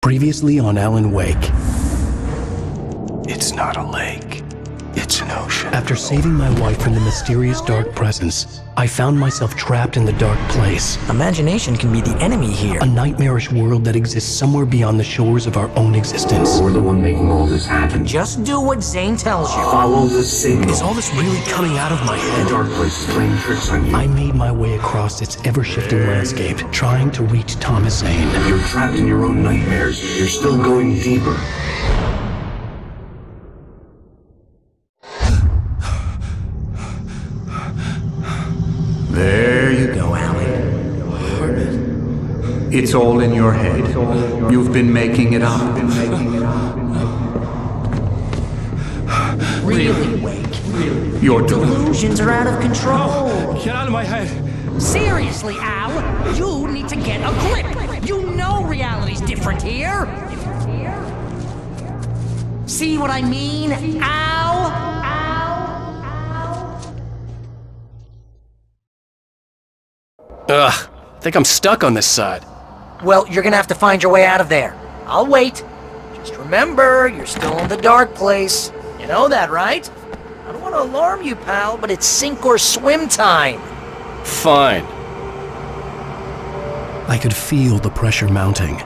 Previously on Alan Wake. It's not a lake. It's an ocean. After saving my wife from the mysterious dark presence, I found myself trapped in the dark place. Imagination can be the enemy here. A nightmarish world that exists somewhere beyond the shores of our own existence. We're the one making all this happen. Just do what Zane tells you. Follow the signal. Is all this really coming out of my The head? dark place is playing tricks on you. I made my way across its ever-shifting landscape, trying to reach Thomas Zane. You're trapped in your own nightmares. You're still going deeper. There you go, Alan. It's all in your head. You've been making it up. Really, Wake. You're Delusions are out of control. Get out of my head. Seriously, Al, you need to get a grip. You know reality's different here. See what I mean, Al? Ugh, I think I'm stuck on this side. Well, you're gonna have to find your way out of there. I'll wait. Just remember, you're still in the dark place. You know that, right? I don't want to alarm you, pal, but it's sink or swim time. Fine. I could feel the pressure mounting.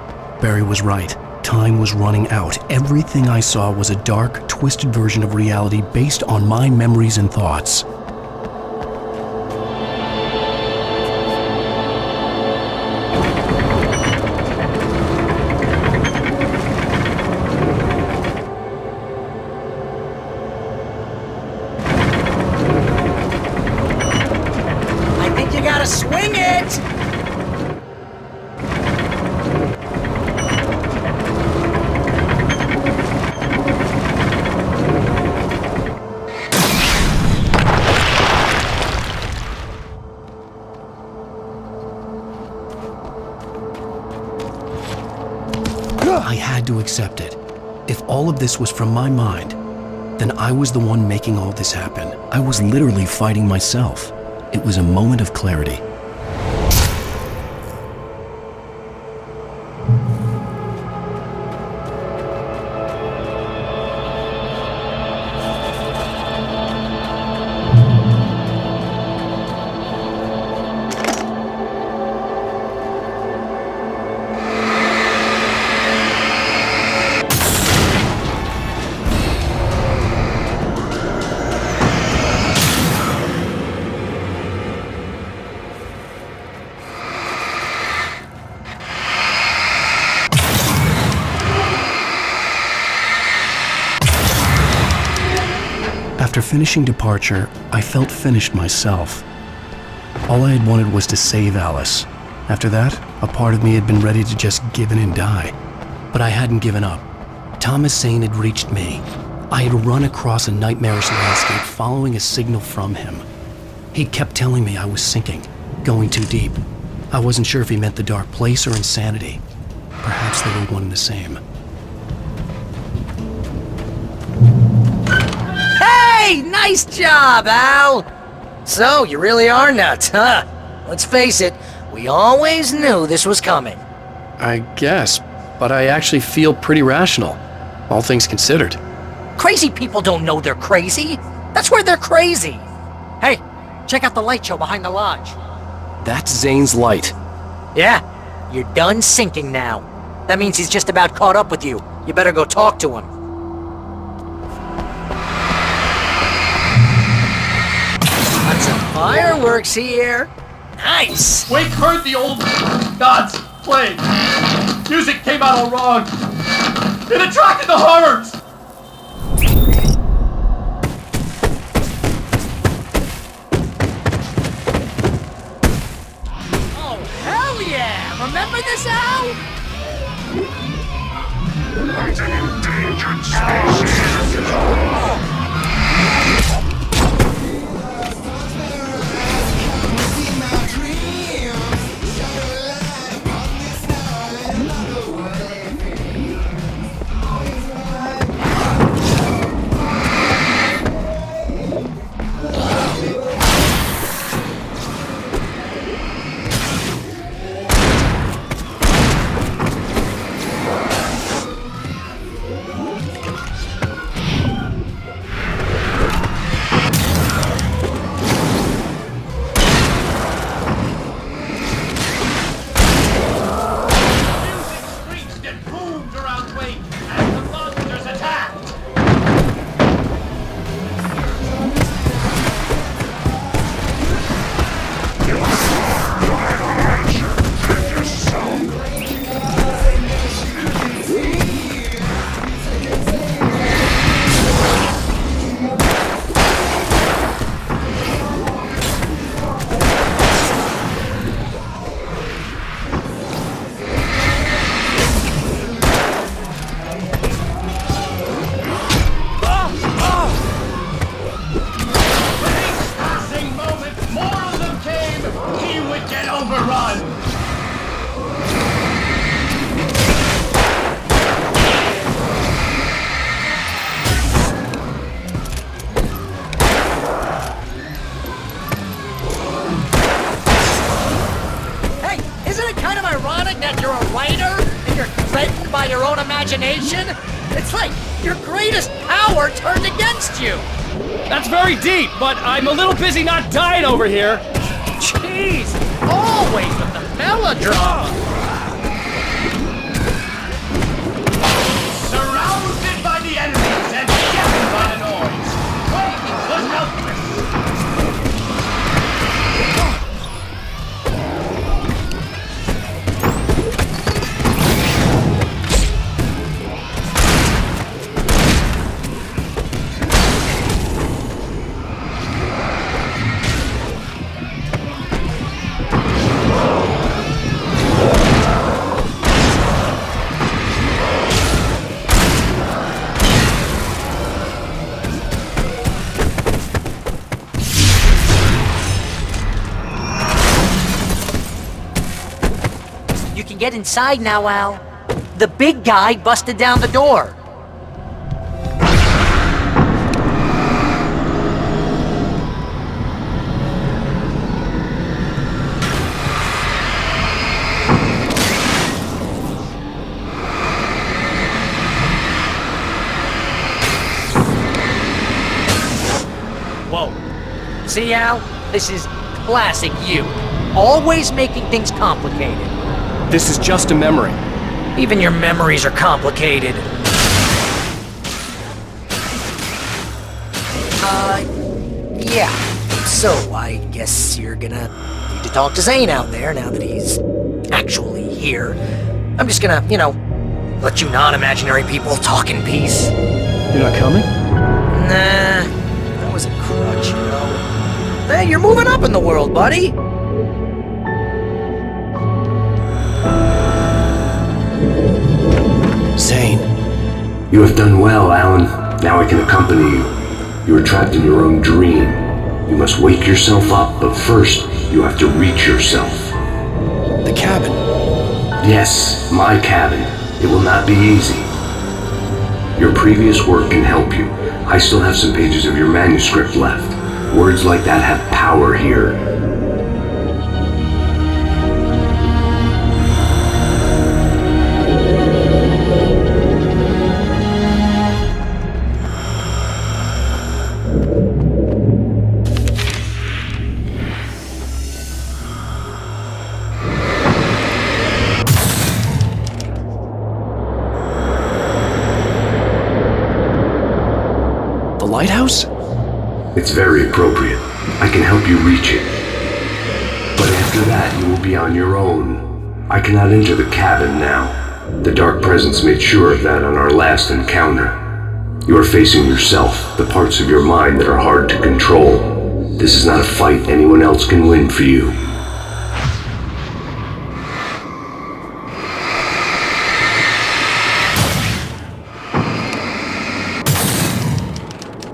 Barry was right. Time was running out. Everything I saw was a dark, twisted version of reality based on my memories and thoughts. I think you gotta swing it! I had to accept it. If all of this was from my mind, then I was the one making all this happen. I was literally fighting myself. It was a moment of clarity. After finishing Departure, I felt finished myself. All I had wanted was to save Alice. After that, a part of me had been ready to just give in and die. But I hadn't given up. Thomas Zane had reached me. I had run across a nightmarish landscape following a signal from him. He kept telling me I was sinking, going too deep. I wasn't sure if he meant the dark place or insanity. Perhaps they were one and the same. Hey, nice job, Al! So, you really are nuts, huh? Let's face it, we always knew this was coming. I guess, but I actually feel pretty rational, all things considered. Crazy people don't know they're crazy. That's where they're crazy. Hey, check out the light show behind the lodge. That's Zane's light. Yeah, you're done sinking now. That means he's just about caught up with you. You better go talk to him. Got some fireworks here. Nice. Wake heard the old gods playing. Music came out all wrong. It attracted the horrors. Oh, hell yeah! Remember this, Al? your own imagination? It's like your greatest power turned against you. That's very deep, but I'm a little busy not dying over here. Jeez, always with the melodrama. Surrounded by the enemies and deafened by the noise. Wait, was helpless. You can get inside now, Al. The big guy busted down the door. Whoa. See, Al? This is classic you. Always making things complicated. This is just a memory. Even your memories are complicated. Yeah. So, I guess you're gonna need to talk to Zane out there now that he's actually here. I'm just gonna, let you non-imaginary people talk in peace. You're not coming? Nah, that was a crutch, Hey, you're moving up in the world, buddy. Zane, You have done well, Alan. Now I can accompany you. You are trapped in your own dream. You must wake yourself up, but first, you have to reach yourself. the cabin. Yes, my cabin. It will not be easy. Your previous work can help you. I still have some pages of your manuscript left. Words like that have power here. The lighthouse? It's very appropriate. I can help you reach it. But after that, you will be on your own. I cannot enter the cabin now. The Dark Presence made sure of that on our last encounter. You are facing yourself, the parts of your mind that are hard to control. This is not a fight anyone else can win for you.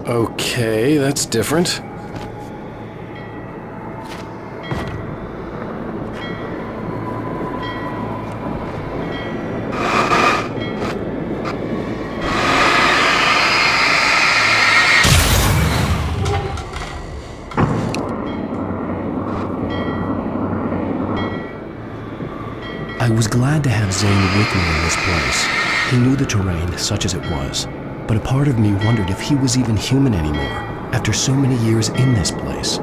Okay, that's different. I was glad to have Zane with me in this place. He knew the terrain, such as it was, but a part of me wondered if he was even human anymore, after so many years in this place.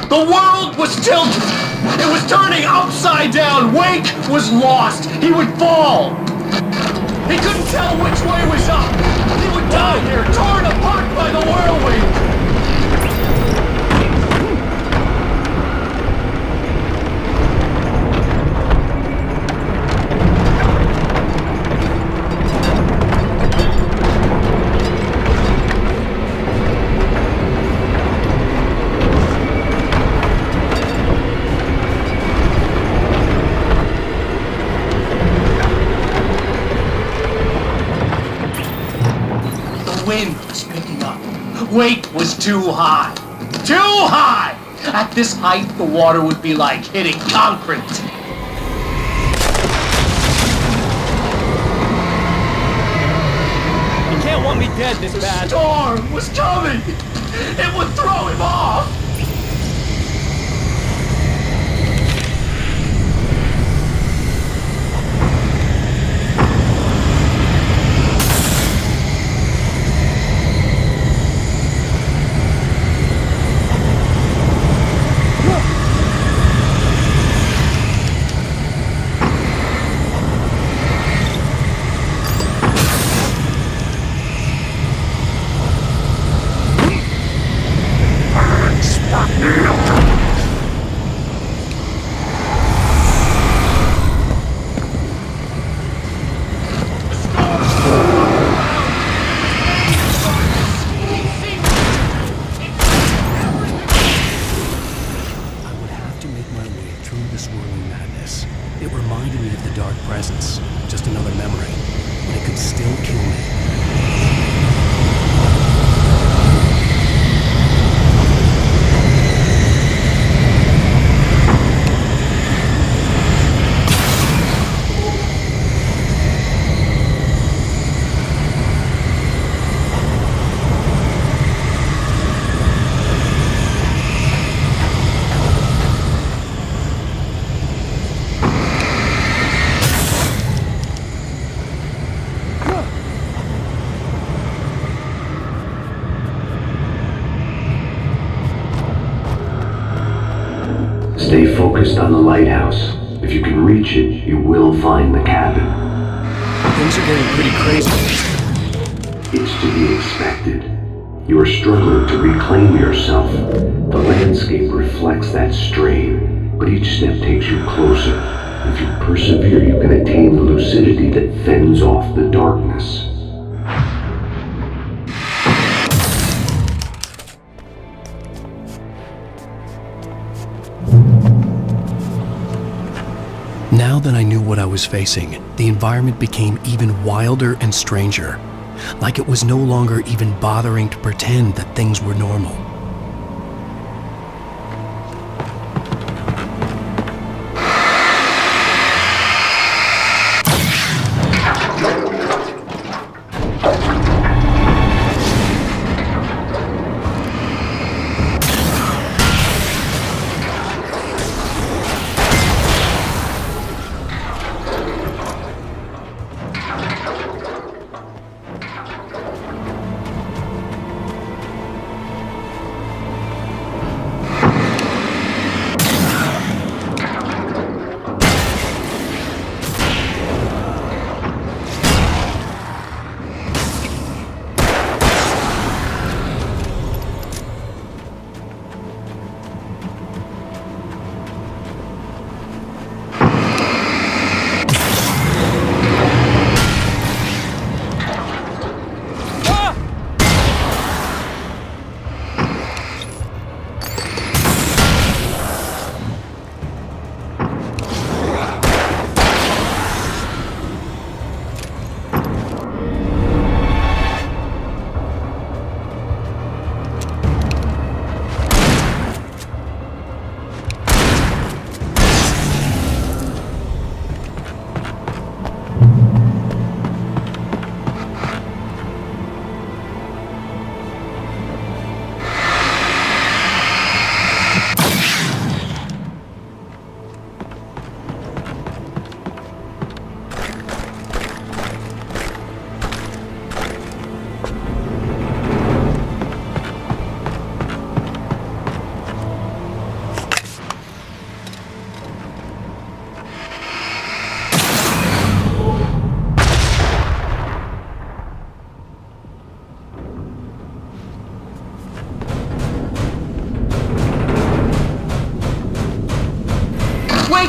The world was tilted. It was turning upside down. Wake was lost. He would fall. He couldn't tell which way was up. He would die here, torn apart by the whirlwind. Wind was picking up. Wake was too high. Too high! At this height, the water would be like hitting concrete. You can't want me dead this bad. The storm was coming! It would throw him off! Stay focused on the lighthouse. If you can reach it, you will find the cabin. Things are getting pretty crazy. It's to be expected. You are struggling to reclaim yourself. The landscape reflects that strain, but each step takes you closer. If you persevere, you can attain the lucidity that fends off the darkness. Now that I knew what I was facing, the environment became even wilder and stranger. Like it was no longer even bothering to pretend that things were normal.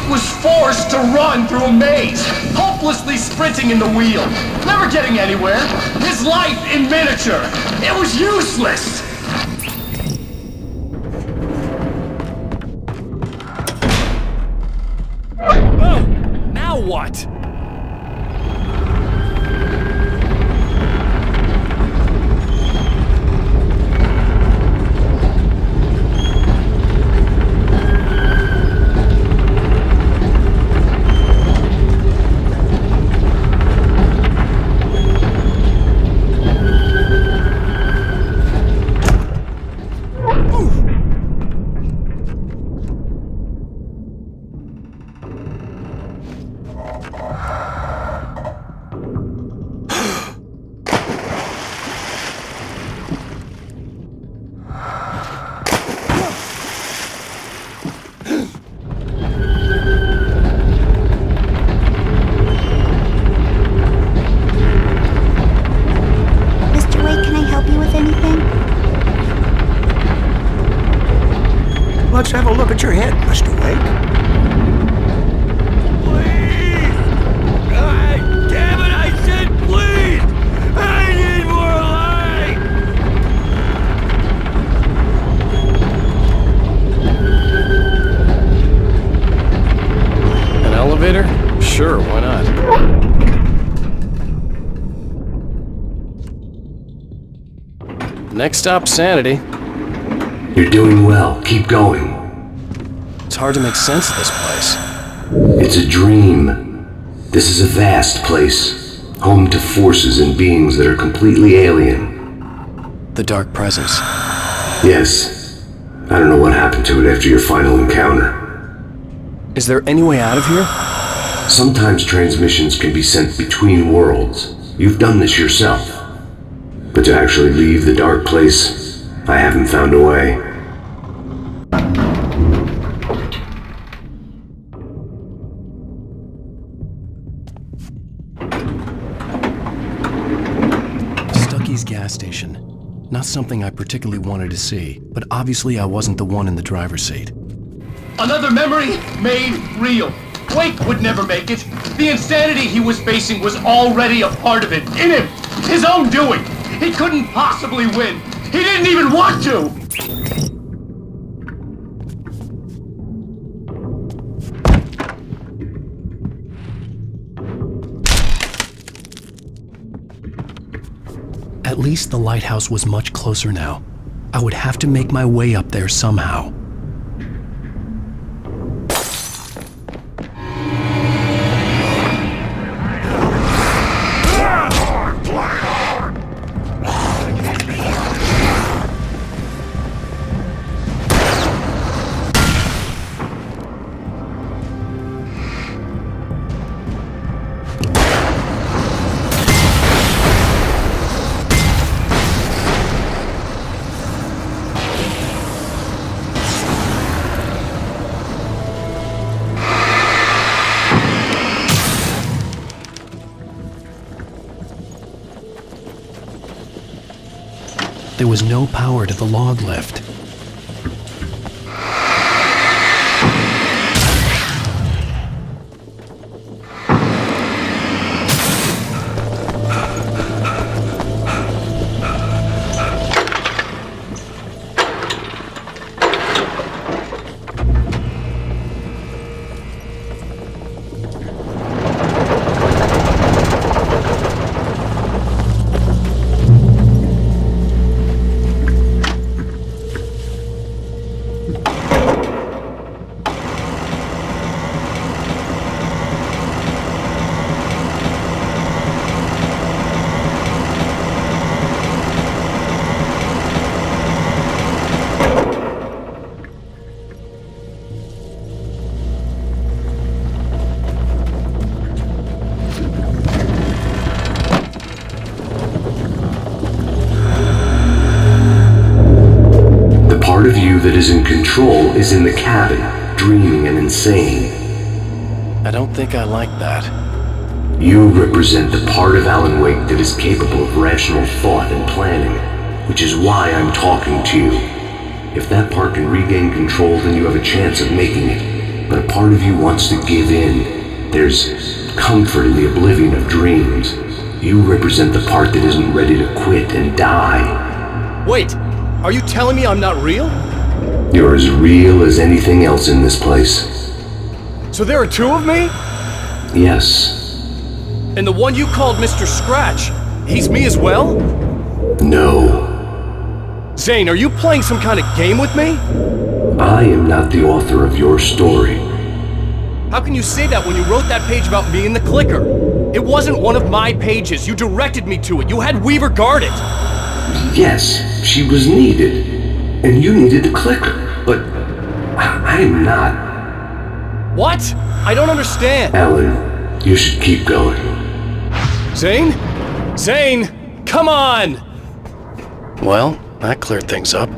Was forced to run through a maze, hopelessly sprinting in the wheel, never getting anywhere. His life in miniature. It was useless. Oh, now what? Let's have a look at your head, Mr. Wake. Please! God damn it, I said please! I need more light! An elevator? Sure, why not? Next stop, Sanity. You're doing well. Keep going. It's hard to make sense of this place. It's a dream. This is a vast place, home to forces and beings that are completely alien. The Dark Presence. Yes. I don't know what happened to it after your final encounter. Is there any way out of here? Sometimes transmissions can be sent between worlds. You've done this yourself. But to actually leave the dark place, I haven't found a way. Stucky's gas station. Not something I particularly wanted to see, but obviously I wasn't the one in the driver's seat. Another memory made real. Wake would never make it. The insanity he was facing was already a part of it, in him. His own doing. He couldn't possibly win. He didn't even want to! At least the lighthouse was much closer now. I would have to make my way up there somehow. There was no power to the log lift. Part of you that is in control is in the cabin, dreaming and insane. I don't think I like that. You represent the part of Alan Wake that is capable of rational thought and planning, which is why I'm talking to you. If that part can regain control, then you have a chance of making it. But a part of you wants to give in. There's comfort in the oblivion of dreams. You represent the part that isn't ready to quit and die. Wait, are you telling me I'm not real? You're as real as anything else in this place. So there are two of me? Yes. And the one you called Mr. Scratch, he's me as well? No. Zane, are you playing some kind of game with me? I am not the author of your story. How can you say that when you wrote that page about me in the clicker? It wasn't one of my pages. You directed me to it. You had Weaver guard it. Yes, she was needed. And you needed the clicker. But I'm not. What? I don't understand. Alan, you should keep going. Zane? Zane, come on! Well, that cleared things up.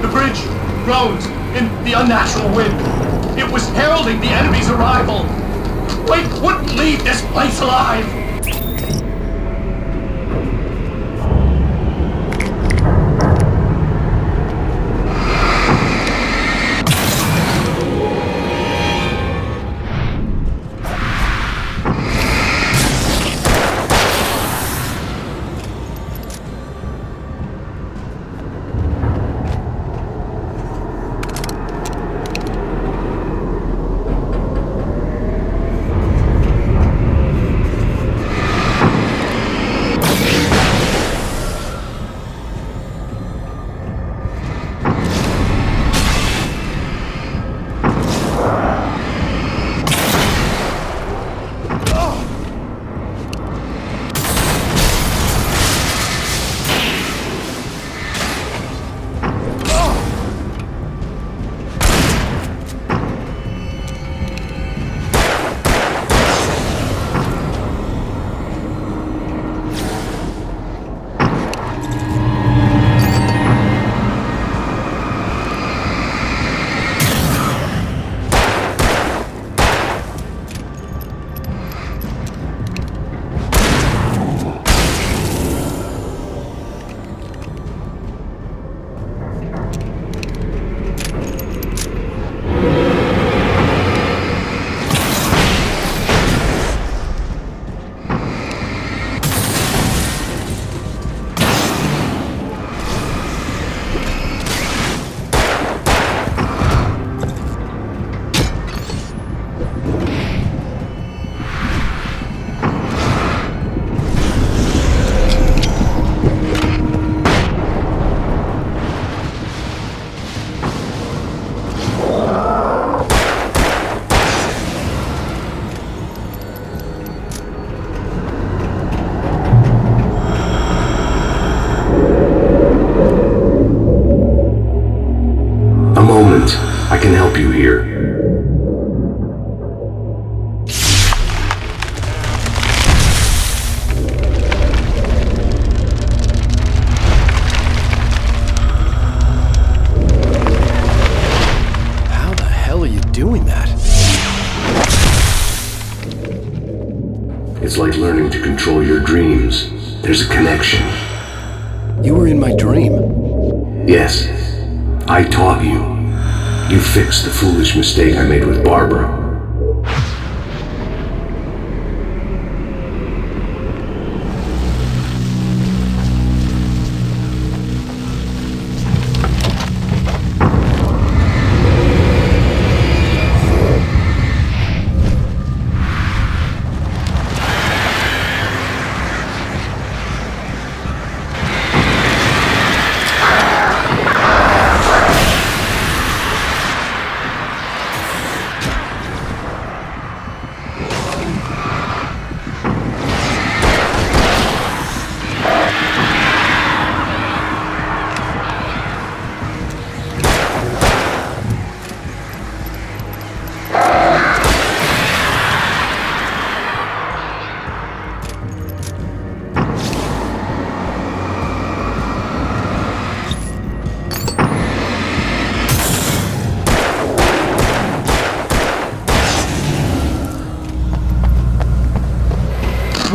The bridge groans in the unnatural wind. It was heralding the enemy's arrival. Wake wouldn't leave this place alive! help you here. How the hell are you doing that? It's like learning to control your dreams. There's a connection. You were in my dream. Yes, I taught you. You fixed the foolish mistake I made with Barbara.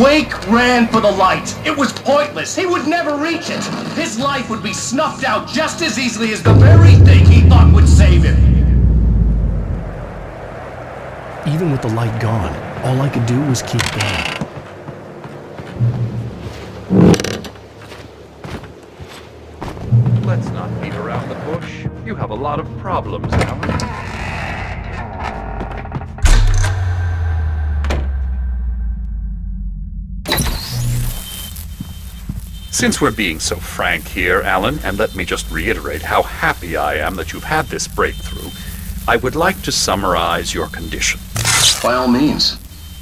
Wake ran for the light. It was pointless. He would never reach it. His life would be snuffed out just as easily as the very thing he thought would save him. Even with the light gone, all I could do was keep going. Let's not beat around the bush. You have a lot of problems, Alan. Since we're being so frank here, Alan, and let me just reiterate how happy I am that you've had this breakthrough, I would like to summarize your condition. By all means.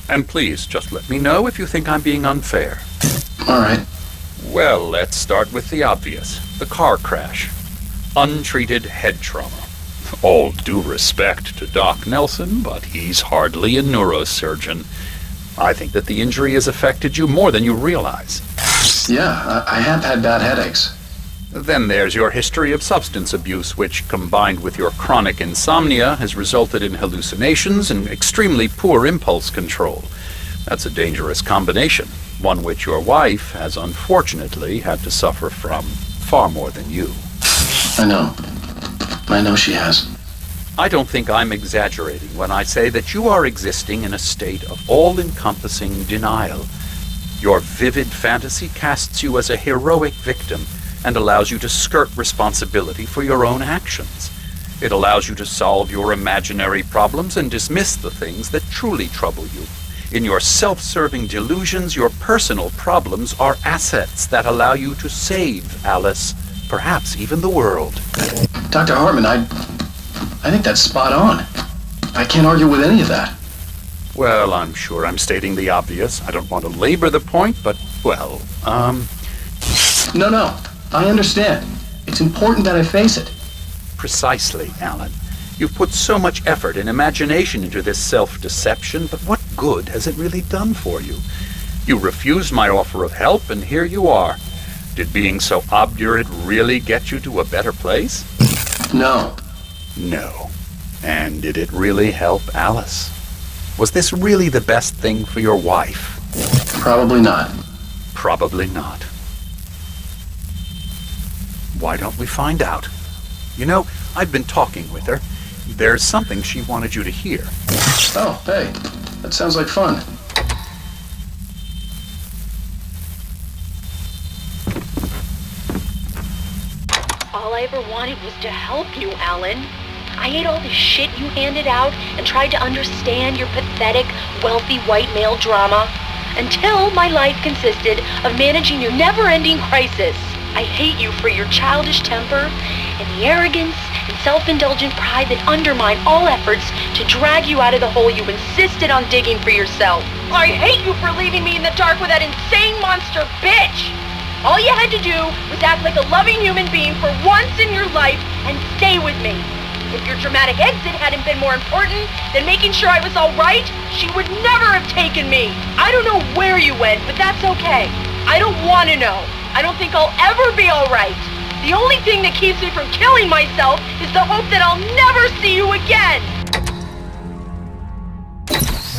And please, just let me know if you think I'm being unfair. All right. Well, let's start with the obvious. The car crash. Untreated head trauma. All due respect to Doc Nelson, but he's hardly a neurosurgeon. I think that the injury has affected you more than you realize. Yeah, I have had bad headaches. Then there's your history of substance abuse, which, combined with your chronic insomnia, has resulted in hallucinations and extremely poor impulse control. That's a dangerous combination, one which your wife has unfortunately had to suffer from far more than you. I know she has. I don't think I'm exaggerating when I say that you are existing in a state of all-encompassing denial. Your vivid fantasy casts you as a heroic victim and allows you to skirt responsibility for your own actions. It allows you to solve your imaginary problems and dismiss the things that truly trouble you. In your self-serving delusions, your personal problems are assets that allow you to save Alice, perhaps even the world. Dr. Hartman, I think that's spot on. I can't argue with any of that. Well, I'm sure I'm stating the obvious. I don't want to labor the point, but, well, No, I understand. It's important that I face it. Precisely, Alan. You've put so much effort and imagination into this self-deception, but what good has it really done for you? You refused my offer of help, and here you are. Did being so obdurate really get you to a better place? No. No. And did it really help Alice? Was this really the best thing for your wife? Probably not. Probably not. Why don't we find out? You know, I've been talking with her. There's something she wanted you to hear. Oh, hey. That sounds like fun. All I ever wanted was to help you, Alan. I ate all the shit you handed out and tried to understand your pathetic, wealthy white male drama until my life consisted of managing your never-ending crisis. I hate you for your childish temper and the arrogance and self-indulgent pride that undermine all efforts to drag you out of the hole you insisted on digging for yourself. I hate you for leaving me in the dark with that insane monster bitch! All you had to do was act like a loving human being for once in your life and stay with me. If your dramatic exit hadn't been more important than making sure I was all right, she would never have taken me. I don't know where you went, but that's okay. I don't want to know. I don't think I'll ever be all right. The only thing that keeps me from killing myself is the hope that I'll never see you again.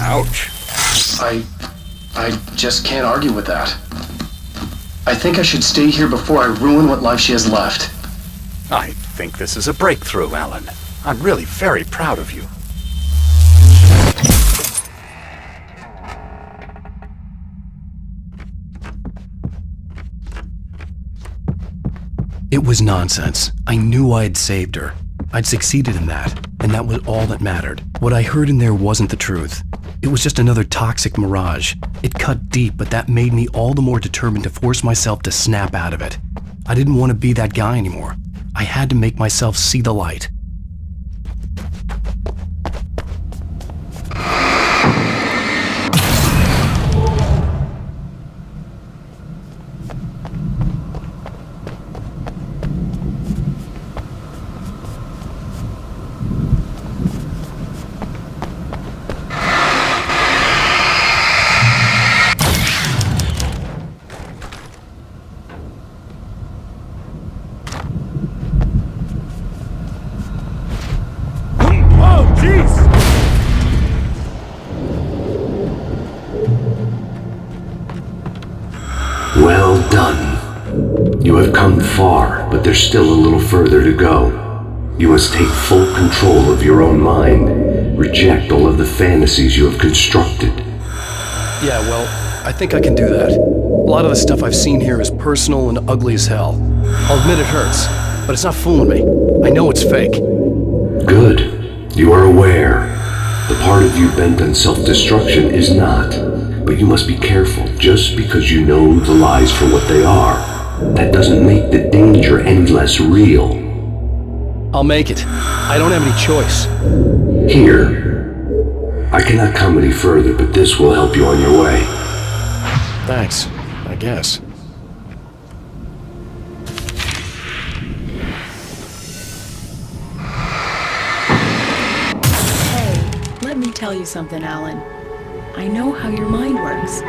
Ouch. I just can't argue with that. I think I should stay here before I ruin what life she has left. I think this is a breakthrough, Alan. I'm really very proud of you. It was nonsense. I knew I had saved her. I'd succeeded in that, and that was all that mattered. What I heard in there wasn't the truth. It was just another toxic mirage. It cut deep, but that made me all the more determined to force myself to snap out of it. I didn't want to be that guy anymore. I had to make myself see the light. Well done. You have come far, but there's still a little further to go. You must take full control of your own mind. Reject all of the fantasies you have constructed. Yeah, well, I think I can do that. A lot of the stuff I've seen here is personal and ugly as hell. I'll admit it hurts, but it's not fooling me. I know it's fake. Good. You are aware. The part of you bent on self-destruction is not. But you must be careful. Just because you know the lies for what they are, that doesn't make the danger any less real. I'll make it. I don't have any choice. Here. I cannot come any further, but this will help you on your way. Thanks, I guess. Hey, let me tell you something, Alan. I know how your mind works.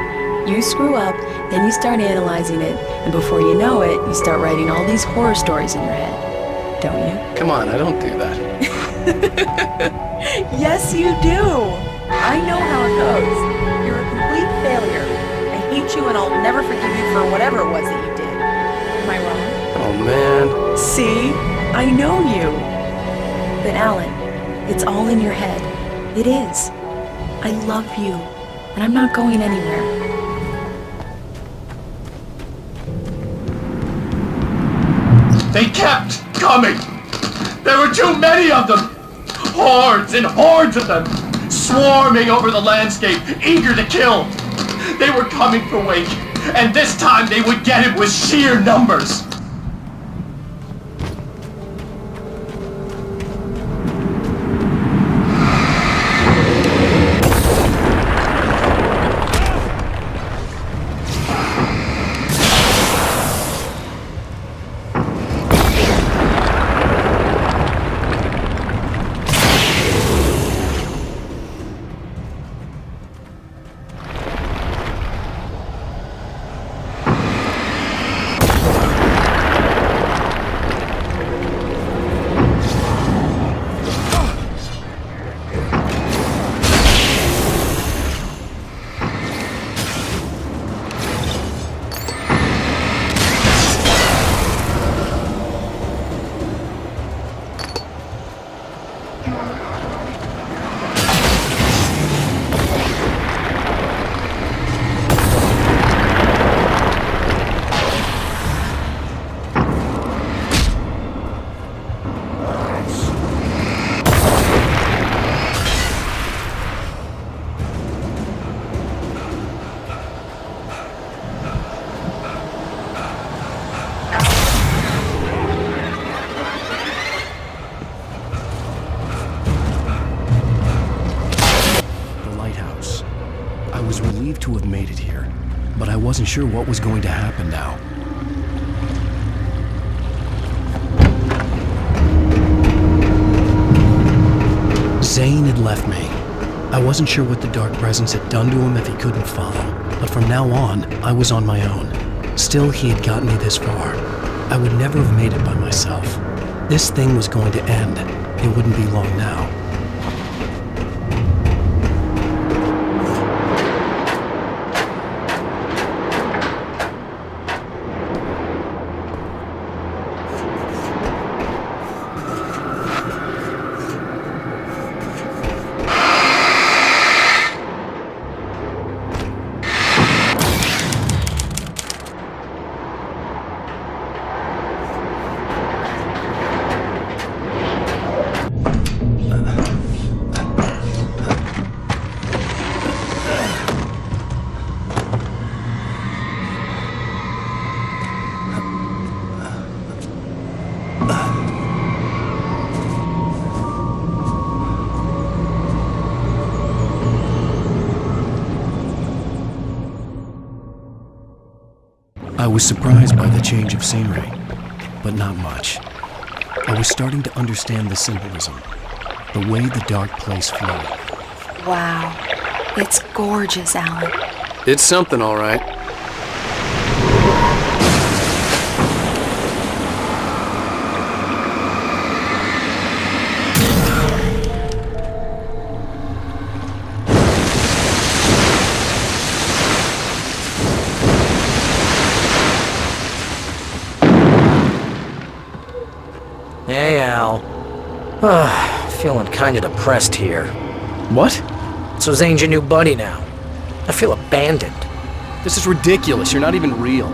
You screw up, then you start analyzing it, and before you know it, you start writing all these horror stories in your head. Don't you? Come on, I don't do that. Yes, you do! I know how it goes. You're a complete failure. I hate you and I'll never forgive you for whatever it was that you did. Am I wrong? Oh, man. See? I know you. But Alan, it's all in your head. It is. I love you, and I'm not going anywhere. They kept coming. There were too many of them. Hordes and hordes of them, swarming over the landscape, eager to kill. They were coming for Wake, and this time they would get him with sheer numbers. To have made it here, but I wasn't sure what was going to happen now. Zane had left me. I wasn't sure what the Dark Presence had done to him if he couldn't follow, but from now on, I was on my own. Still, he had gotten me this far. I would never have made it by myself. This thing was going to end. It wouldn't be long now. I was surprised by the change of scenery, but not much. I was starting to understand the symbolism, the way the dark place flowed. Wow. It's gorgeous, Alan. It's something, all right. Hey, Al. Feeling kinda depressed here. What? So Zane's your new buddy now. I feel abandoned. This is ridiculous. You're not even real.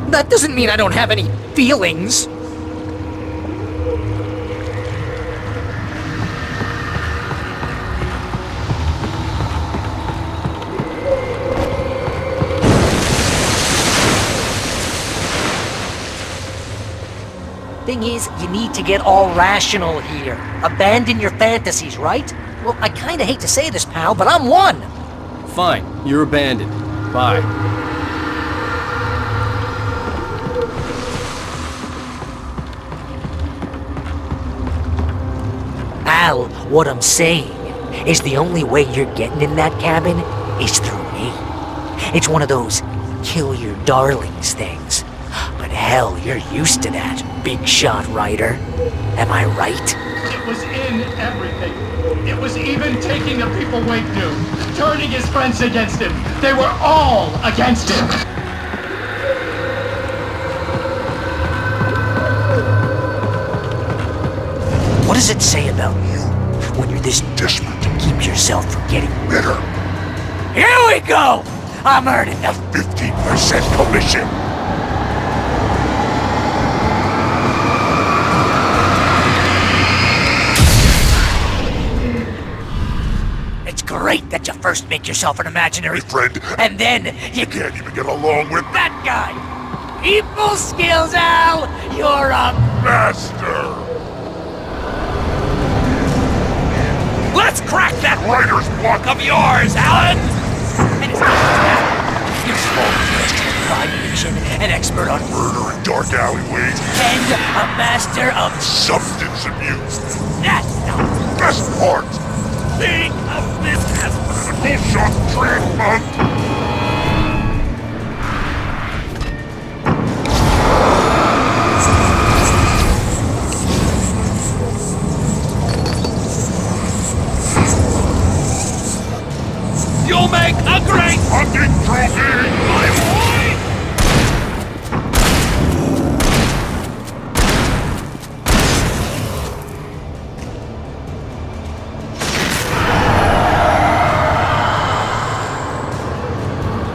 That doesn't mean I don't have any feelings. Thing is, you need to get all rational here. Abandon your fantasies, right? Well, I kinda hate to say this, pal, but I'm one. Fine. You're abandoned. Bye. Al, what I'm saying is the only way you're getting in that cabin is through me. It's one of those kill your darlings things. But hell, you're used to that, big shot writer. Am I right? It was in everything. It was even taking the people Wake knew, turning his friends against him. They were all against him. What does it say about you when you're this desperate to keep yourself from getting bitter? Here we go! I'm earning the 15% commission. It's great that you first make yourself an imaginary friend, and then you can't even get along with that guy. People skills, Al! You're a master! Let's crack that writer's block of yours, Alan! And it's not just that. You're focused on crime fiction, an expert on murder and dark alleyways, and a master of substance abuse. That's not the best part! Think of this as a bullshot treatment! You'll make a great Hunting trophy! my boy!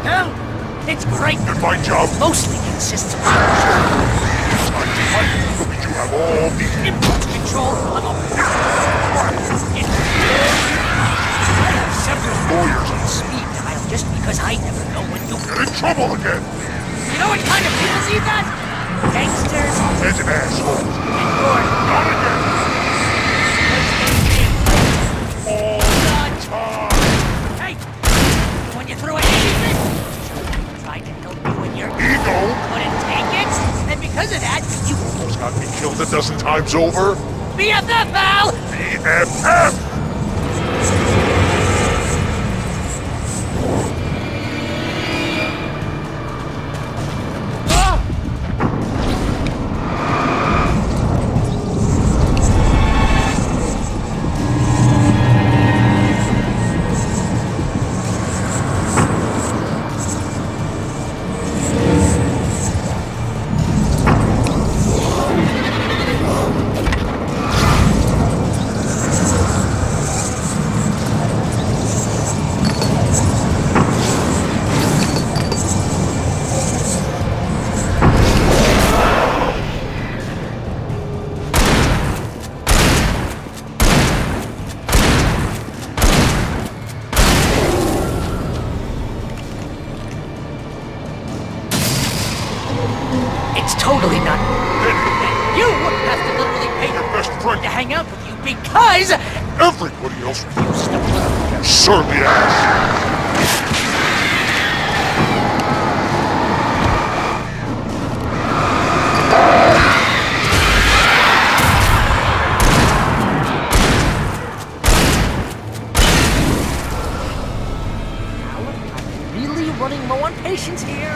Hell, it's great. And my job Mostly consists of you have all the impulse control of a several lawyers on speed dial just because I never know when to. get in trouble again. You know what kind of people see that? Gangsters And an asshole. and Gordon. Not again. All the time. Hey, when you threw anything, tried to help you when your Ego couldn't take it, and because of that, you almost got me killed a dozen times over. BFF, pal! BFF! It's totally not. You have to literally pay your best friend to hang out with you because Everybody else serve the ass. really running low on patience here.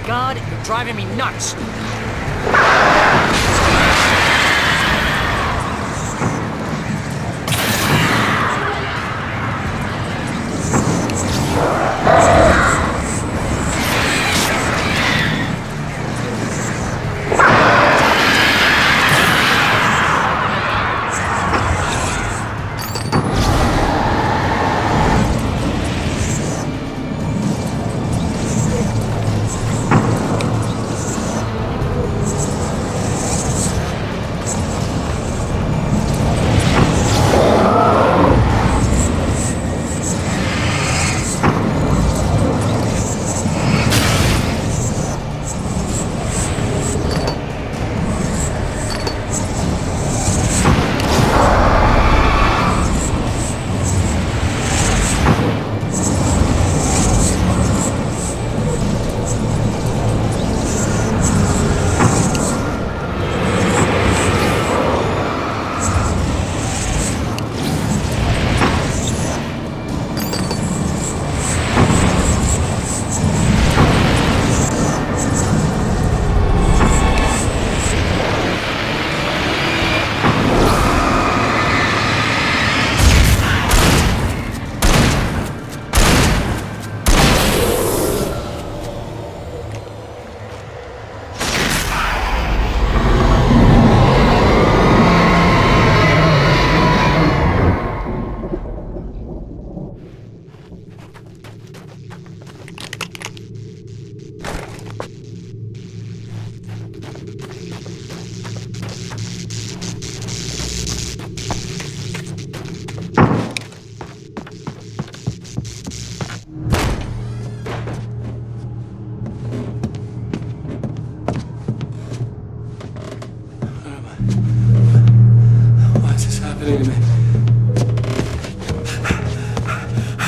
God, you're driving me nuts.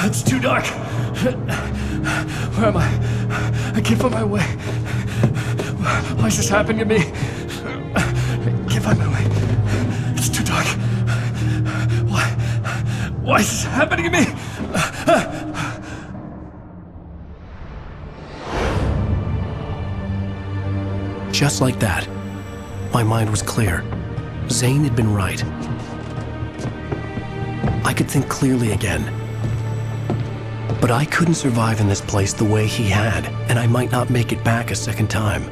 It's too dark. Where am I? I can't find my way. Why is this happening to me? I can't find my way. It's too dark. Why is this happening to me? Just like that, my mind was clear. Zane had been right. I could think clearly again. But I couldn't survive in this place the way he had, and I might not make it back a second time.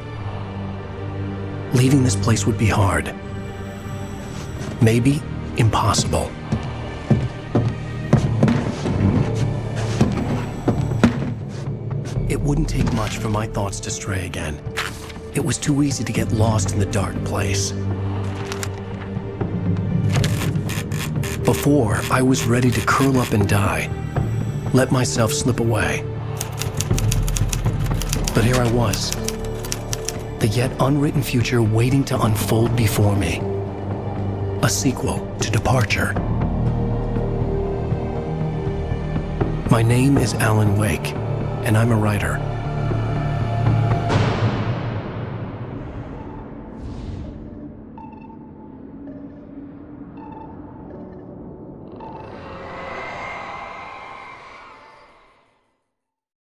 Leaving this place would be hard. Maybe impossible. It wouldn't take much for my thoughts to stray again. It was too easy to get lost in the dark place. Before, I was ready to curl up and die. Let myself slip away. But here I was. The yet unwritten future waiting to unfold before me. A sequel to Departure. My name is Alan Wake, and I'm a writer.